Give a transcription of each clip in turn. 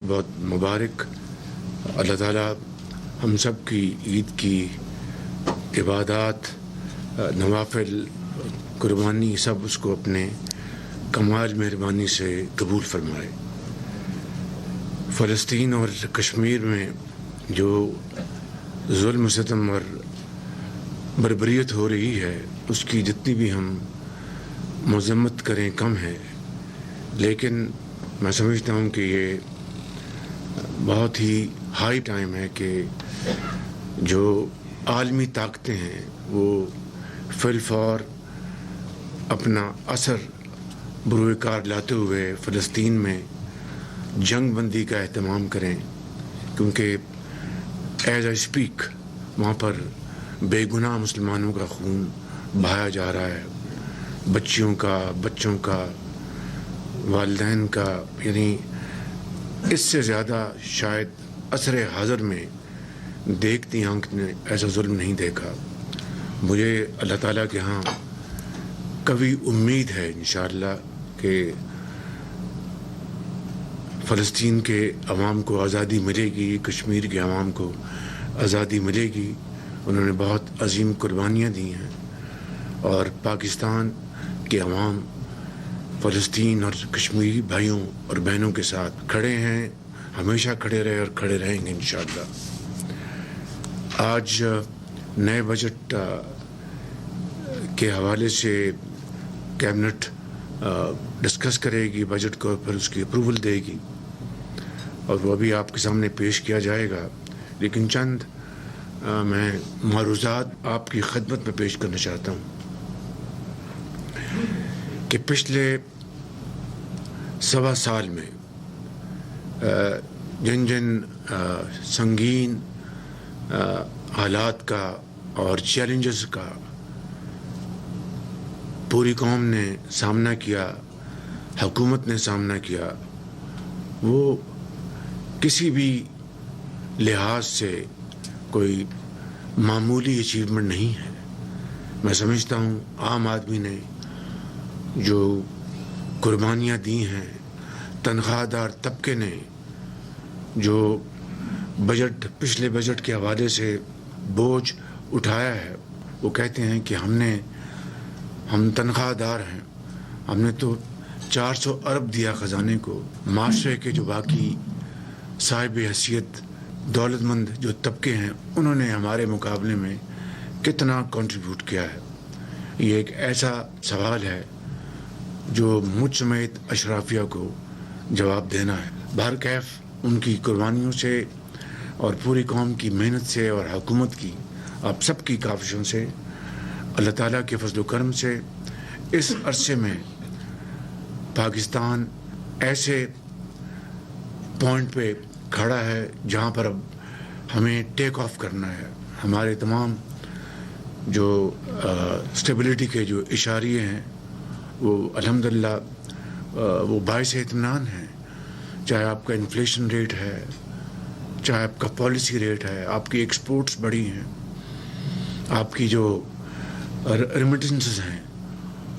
बहुत मुबारक। अल्लाह ताला हम सब की ईद की इबादत, नवाफिल, कुर्बानी सब उसको अपने कमाल मेहरबानी से कबूल फरमाए। फ़लस्तीन और कश्मीर में जो जुल्म सितम और बर्बरियत हो रही है उसकी जितनी भी हम मज़म्मत करें कम है, लेकिन मैं समझता हूँ कि ये बहुत ही हाई टाइम है कि जो आलमी ताकतें हैं वो फिलफौर अपना असर बरूएकार लाते हुए फ़लस्तीन में जंग बंदी का एहतमाम करें, क्योंकि एज आई स्पीक वहाँ पर बेगुनाह मुसलमानों का खून बहाया जा रहा है, बच्चों का, वालिदैन का, यानी इससे ज़्यादा शायद असरे हाज़र में देखती आंख ने ऐसा जुल्म नहीं देखा। मुझे अल्लाह ताला के यहाँ कभी उम्मीद है इंशाअल्लाह कि फ़लस्तीन के अवाम को आज़ादी मिलेगी, कश्मीर के अवाम को आज़ादी मिलेगी। उन्होंने बहुत अजीम कुर्बानियाँ दी हैं और पाकिस्तान के अवाम फ़लस्तीन और कश्मीरी भाइयों और बहनों के साथ खड़े हैं, हमेशा खड़े रहे और खड़े रहेंगे इंशाअल्लाह। आज नए बजट के हवाले से कैबिनेट डिस्कस करेगी बजट को, फिर उसकी अप्रूवल देगी और वो अभी आपके सामने पेश किया जाएगा। लेकिन चंद मैं मारूज़ात आपकी खिदमत में पेश करना चाहता हूँ कि पिछले सवा साल में जिन जिन संगीन हालात का और चैलेंजेस का पूरी कौम ने सामना किया, हुकूमत ने सामना किया, वो किसी भी लिहाज से कोई मामूली अचीवमेंट नहीं है। मैं समझता हूँ आम आदमी ने जो कुर्बानियाँ दी हैं, तनख्वाहदार तबके ने जो पिछले बजट के हवाले से बोझ उठाया है, वो कहते हैं कि हम तनख्वाहदार हैं, हमने तो 400 अरब दिया ख़जाने को। माशरे के जो बाकी साहिब हैसियत दौलतमंद जो तबके हैं उन्होंने हमारे मुकाबले में कितना कंट्रीब्यूट किया है। ये एक ऐसा सवाल है जो मुझ समेत अशराफिया को जवाब देना है। बहरकैफ उनकी कुर्बानियों से और पूरी कौम की मेहनत से और हुकूमत की आप सब की काविशों से, अल्लाह ताला के फजल करम से इस अरसे में पाकिस्तान ऐसे पॉइंट पे खड़ा है जहाँ पर अब हमें टेक ऑफ करना है। हमारे तमाम जो स्टेबिलिटी के जो इशारे हैं वो अल्हम्दुलिल्लाह वो बाइस इत्मीनान है। चाहे आपका इन्फ्लेशन रेट है, चाहे आपका पॉलिसी रेट है, आपकी एक्सपोर्ट्स बढ़ी हैं, आपकी जो रेमिटेंसेस हैं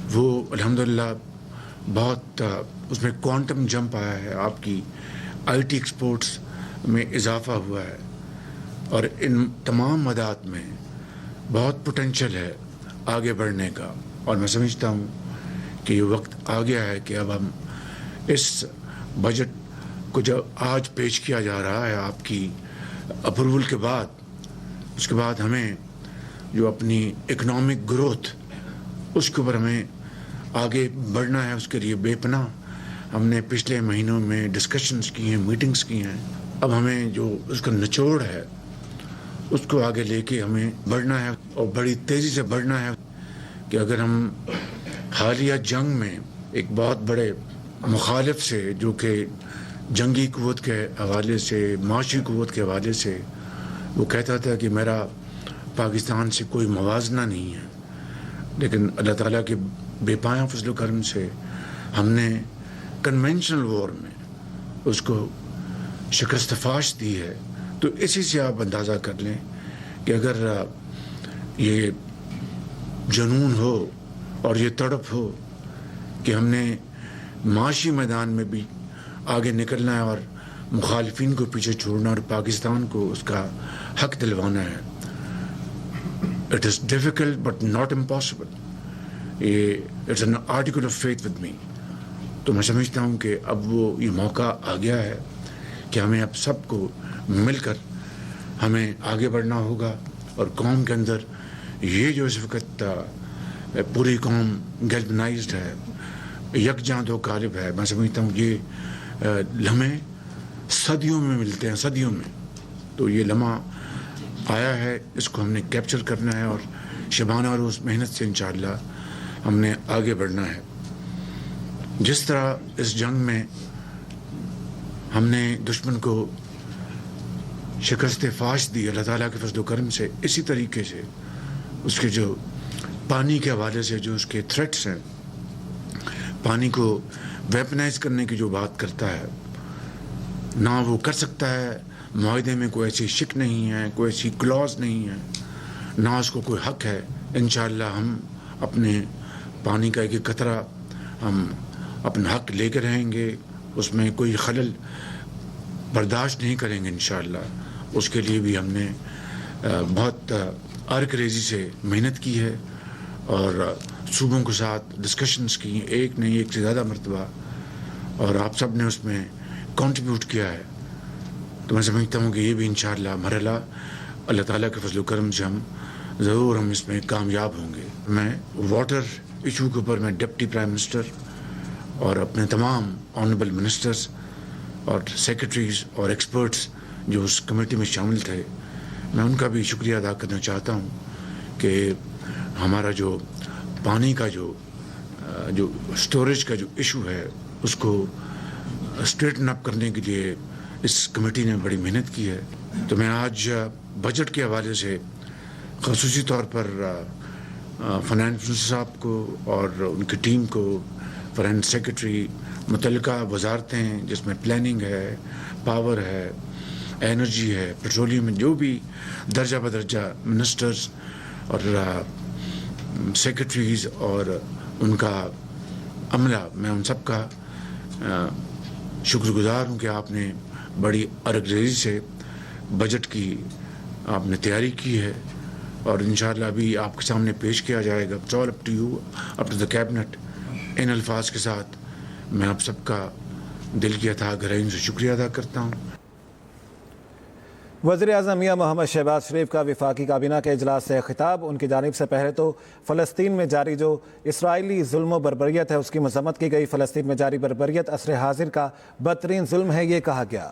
वो अल्हम्दुलिल्लाह बहुत उसमें क्वांटम जंप आया है, आपकी आईटी एक्सपोर्ट्स में इजाफा हुआ है और इन तमाम मदात में बहुत पोटेंशियल है आगे बढ़ने का। और मैं समझता हूँ कि ये वक्त आ गया है कि अब हम इस बजट को जब आज पेश किया जा रहा है आपकी अप्रूवल के बाद, उसके बाद हमें जो अपनी इकोनॉमिक ग्रोथ उसके ऊपर हमें आगे बढ़ना है। उसके लिए बेपनाह हमने पिछले महीनों में डिस्कशंस की हैं, मीटिंग्स की हैं। अब हमें जो उसका निचोड़ है उसको आगे लेके हमें बढ़ना है और बड़ी तेज़ी से बढ़ना है कि अगर हम हालिया जंग में एक बहुत बड़े मुखालिफ से, जो कि जंगी क़ुव्वत के हवाले से, माशी क़ुव्वत के हवाले से वो कहता था कि मेरा पाकिस्तान से कोई मुवाजना नहीं है, लेकिन अल्लाह ताला के बेपाया फजल करम से हमने कन्वेंशनल वॉर में उसको शिकस्त फाश दी है। तो इसी से आप अंदाज़ा कर लें कि अगर ये जुनून हो और ये तड़प हो कि हमने माशी मैदान में भी आगे निकलना है और مخالفین کو پیچھے چھوڑنا اور پاکستان کو اس کا حق دلوانا ہے. It is difficult but not impossible. It's an article of faith with me. تو میں سمجھتا ہوں کہ اب وہ یہ موقع آ گیا ہے کہ ہمیں اب سب کو مل کر ہمیں آگے بڑھنا ہوگا. اور قوم کے اندر یہ جو اس وقت پوری قوم گیلبنائزڈ ہے, یکجاں دو قالب ہے, میں سمجھتا ہوں یہ لمحے صدیوں میں ملتے ہیں, صدیوں میں. تو یہ لمحہ آیا ہے, اس کو ہم نے کیپچر کرنا ہے اور شبانہ روز محنت سے انشاءاللہ ہم نے آگے بڑھنا ہے. جس طرح اس جنگ میں ہم نے دشمن کو شکست فاش دی اللہ تعالیٰ کے فضل و کرم سے, اسی طریقے سے اس کے جو پانی کے حوالے سے جو اس کے تھریٹس ہیں, پانی کو ویپنائز کرنے کی جو بات کرتا ہے, نہ وہ کر سکتا ہے. معاہدے میں کوئی ایسی شک نہیں ہے, کوئی ایسی کلوز نہیں ہے, نہ اس کو کوئی حق ہے. انشاءاللہ ہم اپنے پانی کا ایک قطرہ ہم اپنا حق لے کے رہیں گے, اس میں کوئی خلل برداشت نہیں کریں گے انشاءاللہ. اس کے لیے بھی ہم نے بہت عرق ریزی سے محنت کی ہے اور صوبوں کے ساتھ ڈسکشنز کی, ایک نہیں ایک سے زیادہ مرتبہ, اور آپ سب نے اس میں کنٹریبیوٹ کیا ہے. تو میں سمجھتا ہوں کہ یہ بھی انشاءاللہ مرحلہ اللہ تعالیٰ کے فضل و کرم سے ہم اس میں کامیاب ہوں گے. میں واٹر ایشو کے اوپر میں ڈپٹی پرائم منسٹر اور اپنے تمام آنریبل منسٹرز اور سیکرٹریز اور ایکسپرٹس جو اس کمیٹی میں شامل تھے, میں ان کا بھی شکریہ ادا کرنا چاہتا ہوں کہ ہمارا جو پانی کا جو سٹوریج کا جو ایشو ہے اس کو اسٹریٹن اپ کرنے کے لیے اس کمیٹی نے بڑی محنت کی ہے. تو میں آج بجٹ کے حوالے سے خصوصی طور پر فائنانس منسٹر صاحب کو اور ان کی ٹیم کو, فائنانس سیکرٹری, متعلقہ وزارتیں جس میں پلاننگ ہے, پاور ہے, انرجی ہے, پیٹرولیم میں جو بھی درجہ بدرجہ منسٹرز اور سیکرٹریز اور ان کا عملہ, میں ان سب کا شکر گزار ہوں کہ آپ نے بڑی عرق ریزی سے بجٹ کی آپ نے تیاری کی ہے اور انشاءاللہ ابھی آپ کے سامنے پیش کیا جائے گا. It's all up to you, up to the cabinet. ان الفاظ کے ساتھ میں آپ سب کا دل کی اتھاہ گہرائیوں سے شکریہ ادا کرتا ہوں. وزیر اعظم میاں محمد شہباز شریف کا وفاقی کابینہ کے اجلاس سے خطاب. ان کی جانب سے پہلے تو فلسطین میں جاری جو اسرائیلی ظلم و بربریت ہے اس کی مذمت کی گئی. فلسطین میں جاری بربریت عصر حاضر کا بدترین ظلم ہے یہ کہا گیا.